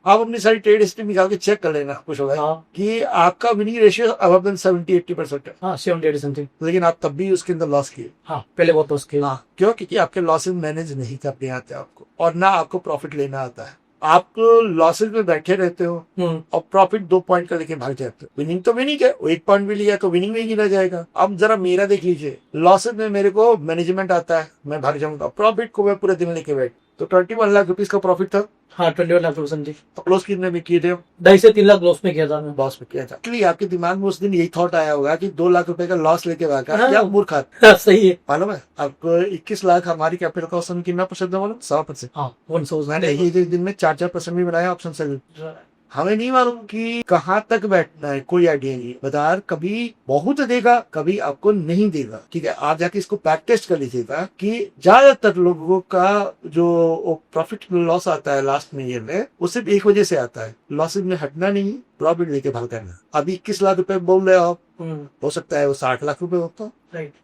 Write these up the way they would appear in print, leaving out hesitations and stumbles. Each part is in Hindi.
आप अपनी सारी ट्रेड हिस्ट्री निकाल के चेक कर लेना, कुछ होगा हाँ कि आपका विनिंग रेशियो अबव देन 70-80% है, हाँ 70 समथिंग। लेकिन आप तब भी उसके अंदर लॉस किए। हाँ पहले बहुत तो उसके हाँ, क्यों? क्योंकि आपके लॉसेस मैनेज नहीं करने आते आपको, और ना आपको प्रॉफिट लेना आता है। आप लॉसेस में बैठे रहते हो और प्रॉफिट 2 पॉइंट का लेके भाग जाते हो। विनिंग तो विनिंग है, वो 1 पॉइंट भी लिया तो विनिंग में ही गिना जाएगा। अब जरा मेरा देख लीजिए, लॉसेस में मेरे को मैनेजमेंट आता है, मैं भाग जाऊंगा, प्रॉफिट को मैं पूरे दिन लेके बैठ, तो 21 लाख रुपीज का प्रॉफिट था। हाँ 21 लाख रुपए समझे। तो क्लोज कितने में किए थे? 2.5 से 3 लाख लॉस में किया था मैं। लॉस में किया था। इसलिए आपके दिमाग में उस दिन यही थॉट आया होगा कि 2 लाख रुपए का लॉस लेके भागा। हाँ। क्या मूर्ख आदमी। हाँ, सही है। मालूम है आपको 21 लाख हमारी कैपिटल कॉस्ट में कितना परसेंट है मालूम? 100%। हाँ 100 मैंने एक दिन में 4-4% भी बनाया ऑप्शन से। हमें नहीं मालूम कि कहाँ तक बैठना है, कोई आइडिया नहीं। बाजार कभी बहुत देगा, कभी आपको नहीं देगा। ठीक है, आप जाके इसको बैक टेस्ट कर लीजिएगा कि ज्यादातर लोगों का जो प्रॉफिट लॉस आता है लास्ट में ईयर में, वो सिर्फ एक वजह से आता है, लॉसेज में हटना नहीं, प्रॉफिट लेके भाग करना। अभी 21 लाख रुपए बोल रहे हो आप, हो सकता है वो 60 लाख रुपए होता,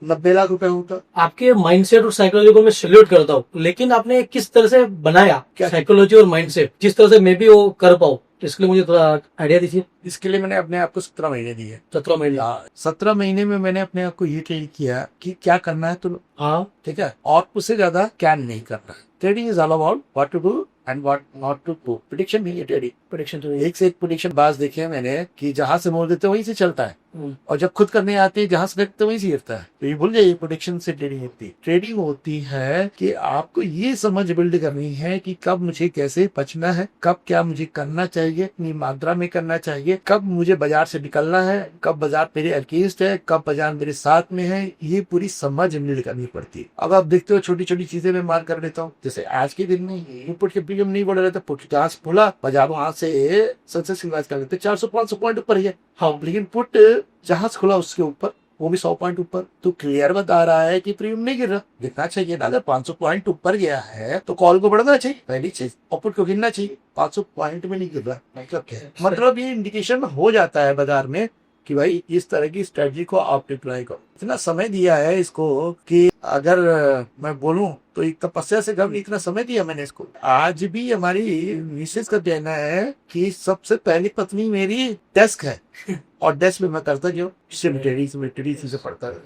90 लाख रुपए होता। आपके माइंडसेट और साइकोलॉजी को मैं सैल्यूट करता हूँ, लेकिन आपने किस तरह से बनाया साइकोलॉजी और माइंडसेट, जिस तरह से मैं भी वो कर पाऊँ, इसके लिए मुझे थोड़ा आइडिया दीजिए। इसके लिए मैंने अपने आप को 17 महीने दिए। 17 महीने? 17 महीने में मैंने अपने आप को ये ट्रेन किया कि क्या करना है तो हाँ ठीक है, और उससे ज्यादा क्या नहीं करना है। Trading is all about what to do and what not to do. Prediction नहीं है ट्रेडिंग। प्रेडिक्शन तो एक से एक प्रेडिक्शन बाज देखे हैं मैंने कि जहां से मोड़ देते वहीं से चलता है, और जब खुद करने आते हैं जहां से देखते वहीं से गिरता है। तो ये भूल जाइए प्रेडिक्शन से ट्रेडिंग होती है। ट्रेडिंग होती है कि आपको ये समझ बिल्ड करनी है कि कब मुझे कैसे बचना है, कब क्या मुझे करना चाहिए, कितनी मात्रा में करना चाहिए, कब मुझे बाजार से निकलना है, कब बाजार मेरे अगेंस्ट है, कब बाजार मेरे साथ में है। ये पूरी समझ बिल्ड करनी पड़ती है। अब आप देखते हो छोटी छोटी चीजें मैं मार कर लेता हूँ, जैसे आज के दिन में इनपुट के प्रीमियम नहीं बढ़ रहा था, पुट जहां से खुला बाजार वहां से सक्सेस कर लेते 400-500 पॉइंट ऊपर ही है। हाँ, लेकिन पुट जहां से खुला उसके ऊपर, वो भी 100 पॉइंट ऊपर, तो क्लियर बता रहा है कि प्रीमियम नहीं गिर रहा। गिरना चाहिए ना, अगर 500 पॉइंट ऊपर गया है तो कॉल को बढ़ना चाहिए, पहली चीज। और पुट को गिरना चाहिए। 500 पॉइंट में नहीं गिर रहा, मतलब क्या है? मतलब ये इंडिकेशन हो जाता है बाजार में कि भाई इस तरह की स्ट्रेटजी को आप अप्लाई करो। इतना समय दिया है इसको कि अगर मैं बोलूं तो एक तपस्या से कम इतना समय दिया मैंने इसको। आज भी हमारी मिसेज का कहना है कि सबसे पहली पत्नी मेरी डेस्क है, और डेस्क में मैं करता क्यों? सिमिटरी से पढ़ता है।